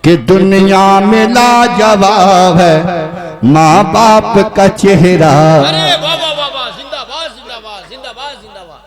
कि दुनिया में लाजवाब है माँ बाप का चेहरा। अरे वाह वाह वाह वाह, जिंदाबाद जिंदाबाद जिंदाबाद जिंदाबाद।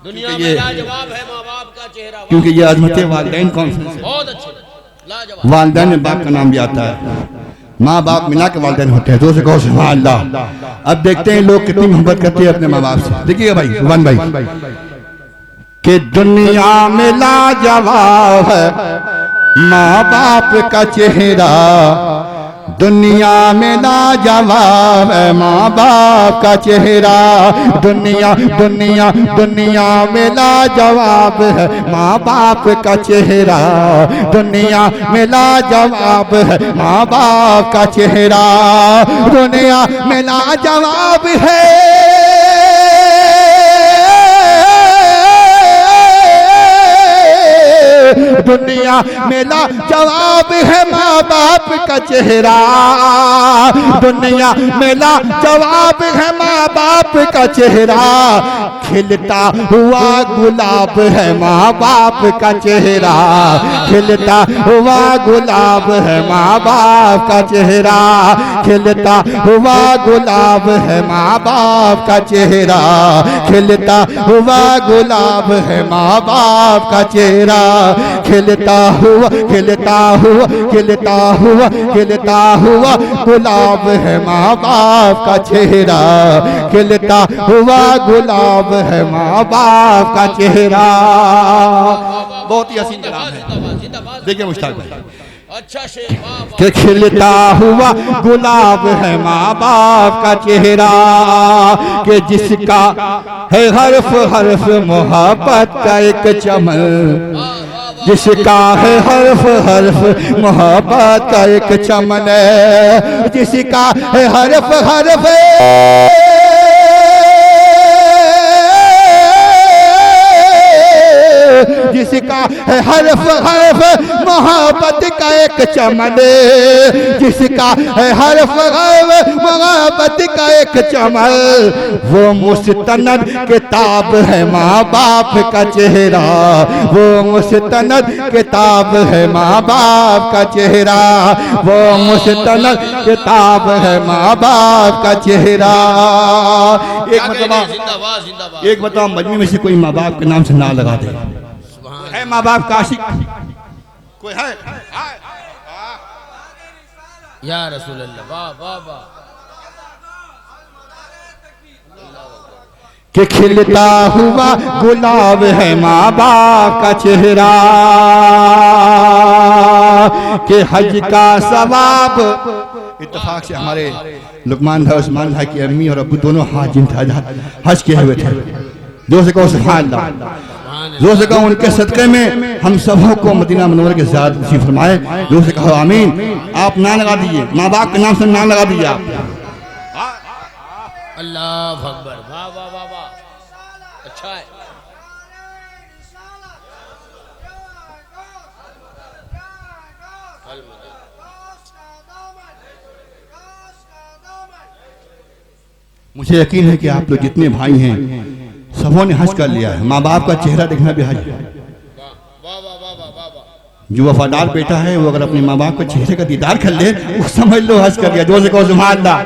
दुनिया में लाजवाब है माँ बाप का चेहरा। क्योंकि ये अजमत वालिदैन कॉन्फ्रेंस है। बहुत अच्छे, लाजवाब। वालिदैन में बाप का नाम भी आता है, माँ बाप मिला के वालिदैन होते हैं। दोस्त कहो सुभान अल्लाह। अब देखते हैं लोग कितनी मोहब्बत करते हैं अपने माँ बाप से। देखिए भाई सुभान भाई कि दुनिया में लाजवाब है माँ बाप का चेहरा। दुनिया में लाजवाब है माँ बाप का चेहरा। दुनिया दुनिया दुनिया में लाजवाब है माँ बाप का चेहरा। दुनिया में लाजवाब है माँ बाप का चेहरा। दुनिया में लाजवाब है दुनिया में लाजवाब है माँ बाप का चेहरा। दुनिया में लाजवाब है माँ बाप का चेहरा। खिलता हुआ गुलाब है माँ बाप का चेहरा। खिलता हुआ गुलाब है माँ बाप का चेहरा। खिलता हुआ गुलाब है माँ बाप का चेहरा। खिलता हुआ गुलाब है माँ बाप का चेहरा। खिलता हुआ खिलता हुआ खिलता हुआ खिलता हुआ गुलाब है माँ बाप का चेहरा। खिलता हुआ गुलाब है माँ बाप का चेहरा। बहुत ही हसीन कलाम है। देखिए मुश्ताक भाई, अच्छा शेर, कि खिलता हुआ गुलाब है माँ बाप का चेहरा। कि जिसका है हर्फ हर्फ मोहब्बत का एक चमन। जिसका है हर्फ हर्फ मोहब्बत का एक चमन। जिसका है हर्फ हर्फ जिसका है हर्फ हर्फ मोहब्बत का एक चमन। जिसका है हर्फ हर्फ मोहब्बत का एक चमन। वो मुस्तनद किताब है माँ बाप का चेहरा। वो मुस्तनद किताब है माँ बाप का चेहरा। वो मुस्तनद किताब है माँ बाप का चेहरा। एक बताओ मजमे में से कोई माँ बाप के नाम से ना लगा दे। है माँ बाप का आशिक कोई है? या रसूल अल्लाह, वाह वाह वाह। कि खिलता हुआ गुलाब है माँ बाप का चेहरा। कि हज का सवाब इत्तेफाक से हमारे लुकमान भाई उस्मान भाई की अम्मी और अब्बू दोनों हाथ जिन हज किए हुए थे। जो से कहो सुभान अल्लाह। जो से कहो उनके सदक़े में हम सबों को मदीना मुनव्वरा के ज़ियारत नसीब फरमाए। जो से कहो आमीन। आप ना लगा दीजिए, माँ बाप के नाम से ना लगा दीजिए आप। अल्लाह अकबर, वाह वाह वाह वाह, अच्छा है। मुझे यकीन है कि आप लोग जितने भाई हैं सबों ने हज कर लिया है। माँ बाप का चेहरा देखना भी हज है। जो वफादार बेटा है वो अगर अपने माँ बाप के चेहरे का दीदार कर ले वो समझ लो हज कर लिया। जोर से कहो सुभान अल्लाह।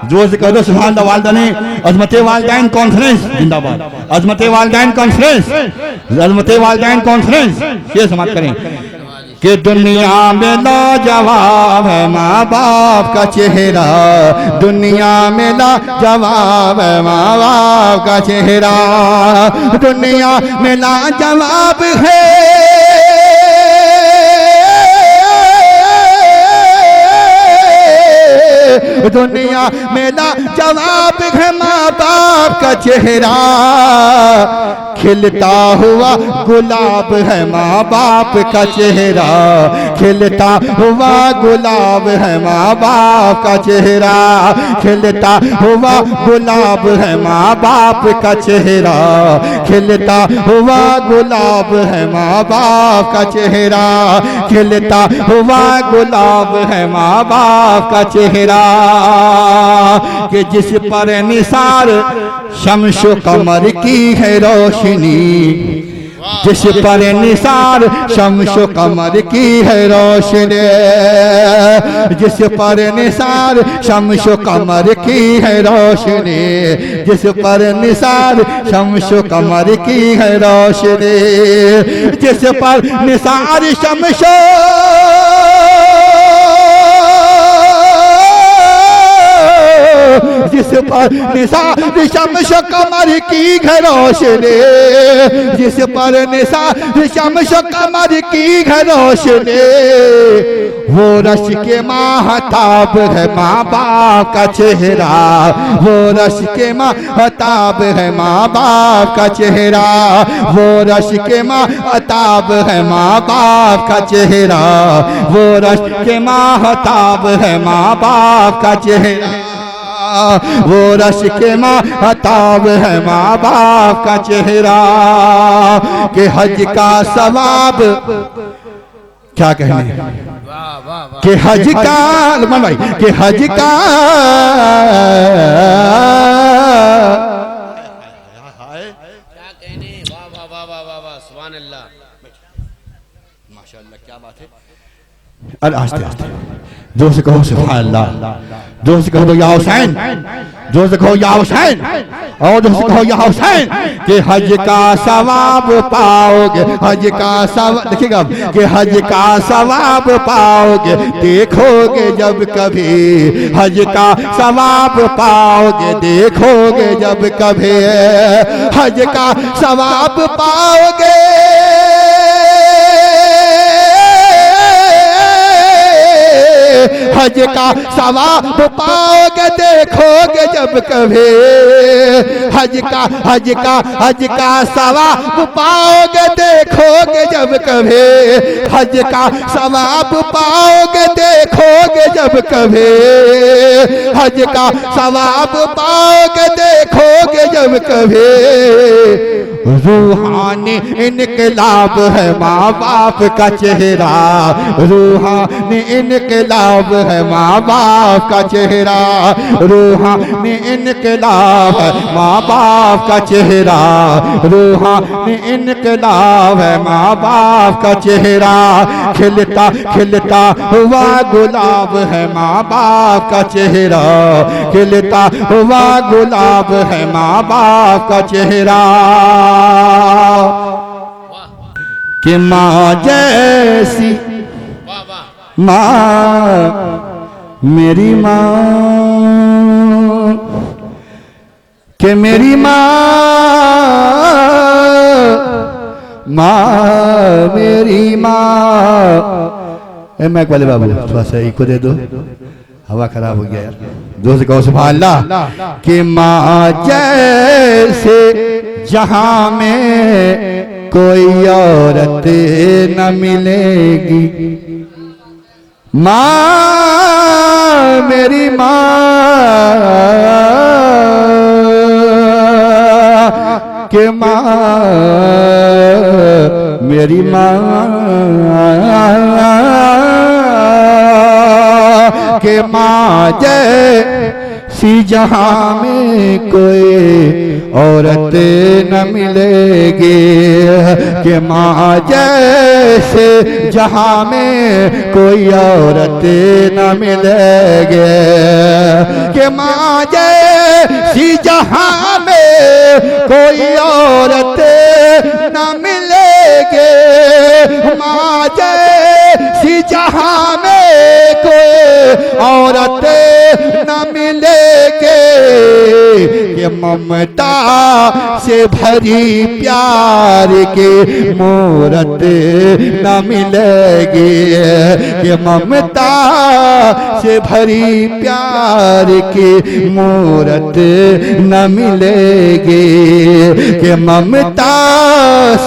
जोर से कह दो सुभान अल्लाह। वालिदैन अजमत वालिदैन कॉन्फ्रेंस जिंदाबाद। अजमत वालिदैन कॉन्फ्रेंस, अजमत वालिदैन कॉन्फ्रेंस। ये समाप्त करें कि दुनिया में लाजवाब है माँ बाप का चेहरा। दुनिया में लाजवाब है माँ बाप का चेहरा। दुनिया में लाजवाब है दुनिया में लाजवाब है माँ बाप का चेहरा। खिलता हुआ गुलाब है माँ बाप का चेहरा। खिलता हुआ गुलाब है माँ बाप का चेहरा। खिलता हुआ गुलाब है माँ बाप का चेहरा। खिलता हुआ गुलाब है माँ बाप का चेहरा। खिलता हुआ गुलाब है माँ बाप का चेहरा। कि जिस पर निसार शम्सो कमर की है रोशनी। जिस पर निसार शम्सो कमर की है रोशनी, जिस पर निसार शम्सो कमर की है रोशनी, जिस पर निसार शम्सो कमर की है रोशनी, जिस पर निसार शम्सो जिस पर निसार शम्सो कमर की है रोशनी, जिस पर निसार शम्सो कमर की है रोशनी, वो रश के महताब है माँ बाप का चेहरा, वो रश के महताब है माँ बाप का चेहरा, वो रश के महताब है माँ बाप का चेहरा, वो रश के महताब है माँ बाप का चेहरा, वो रश के महताब है माँ बाप का चेहरा, कि हज का सवाब क्या कहने, कि हज का मन भाई, कि हज का क्या कहने, वाह वाह वाह वाह वाह वाह, सुभान अल्लाह, माशाअल्लाह, क्या बात है। अरे आस्ते आस्ते जोर से कहो सुभान अल्लाह, जोर से कहो या हुसैन, जोर से कहो या हुसैन, और जोर से कहो या हुसैन, कि हज का सवाब पाओगे, हज का सवाब देखिएगा, कि हज का सवाब पाओगे देखोगे जब कभी, हज का सवाब पाओगे देखोगे जब कभी, हज का सवाब पाओगे हज का सवाब पाओगे देखोगे जब कभी, हज का सवाब पाओगे देखोगे जब कभी, हज का सवाब पाओगे देखोगे जब कभी, हज का सवाब पाओगे देखोगे जब कभी, रूहानी इनकलाब है माँ बाप का चेहरा, रूहानी इनकलाब है माँ बाप का चेहरा, रूहानी इनकलाब है माँ बाप का चेहरा, रूहानी इनकलाब है माँ बाप का चेहरा, खिलता खिलता हुआ गुलाब है माँ बाप का चेहरा, खिलता हुआ गुलाब है माँ बाप का चेहरा, कि माँ जैसी वाह वाह, माँ मेरी माँ, कि मेरी माँ, माँ मेरी माँ। ए मैक वाले बाबू थोड़ा सा इको दे दो, हवा खराब हो गया यार, जोर से कहो सुभान अल्लाह, कि माँ जैसे जहां में कोई औरत न मिलेगी, माँ मेरी माँ, के माँ मेरी माँ, के माँ जैसी जहां में कोई औरत न मिलेगी, कि माँ जैसे जहां में कोई औरत न मिलेगी, कि माँ जैसी जहां में कोई औरत न मिलेगी, माँ जैसी जहां में कोई औरत न मिलेगी, कि ममता से भरी प्यार की मूरत न मिलेगी, कि ममता से भरी प्यार की मूरत न मिलेगी, कि ममता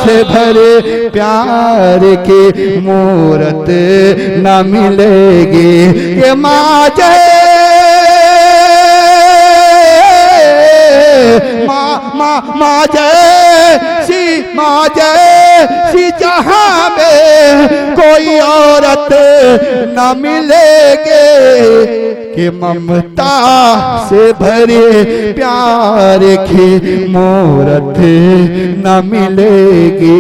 से भरे प्यार की मूरत न मिलेगी, कि माँ माँ जैसी जहां में कोई औरत न मिलेगी कि ममता से भरे प्यार की मूरत न मिलेगी।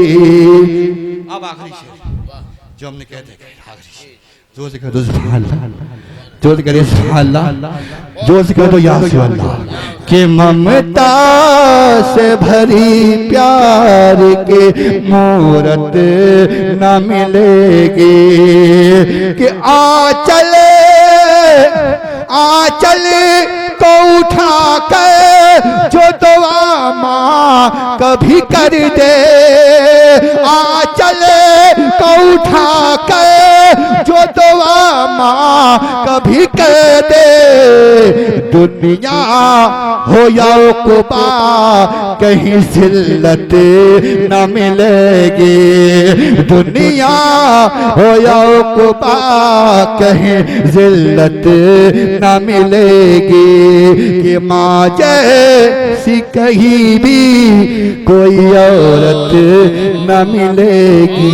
अब आखिरी शेर जो हमने कहते हैं, आखिरी शेर जोर से कह दो सुभान अल्लाह, जोर से करिए सुभान अल्लाह, जोर से कह दो या सुभान अल्लाह। कि ममता से भरी प्यार के मूरत न मिलेगी कि आंचल को उठा कर जो दुआ माँ कभी कर दे, आंचल को उठा कर जो दुआ माँ कभी कर दे, दुनिया हो या उक़बा कहीं जिल्लत न मिलेगी, दुनिया हो या उक़बा कहीं जिल्लत न मिलेगी कि माँ जैसी कहीं भी कोई औरत न मिलेगी।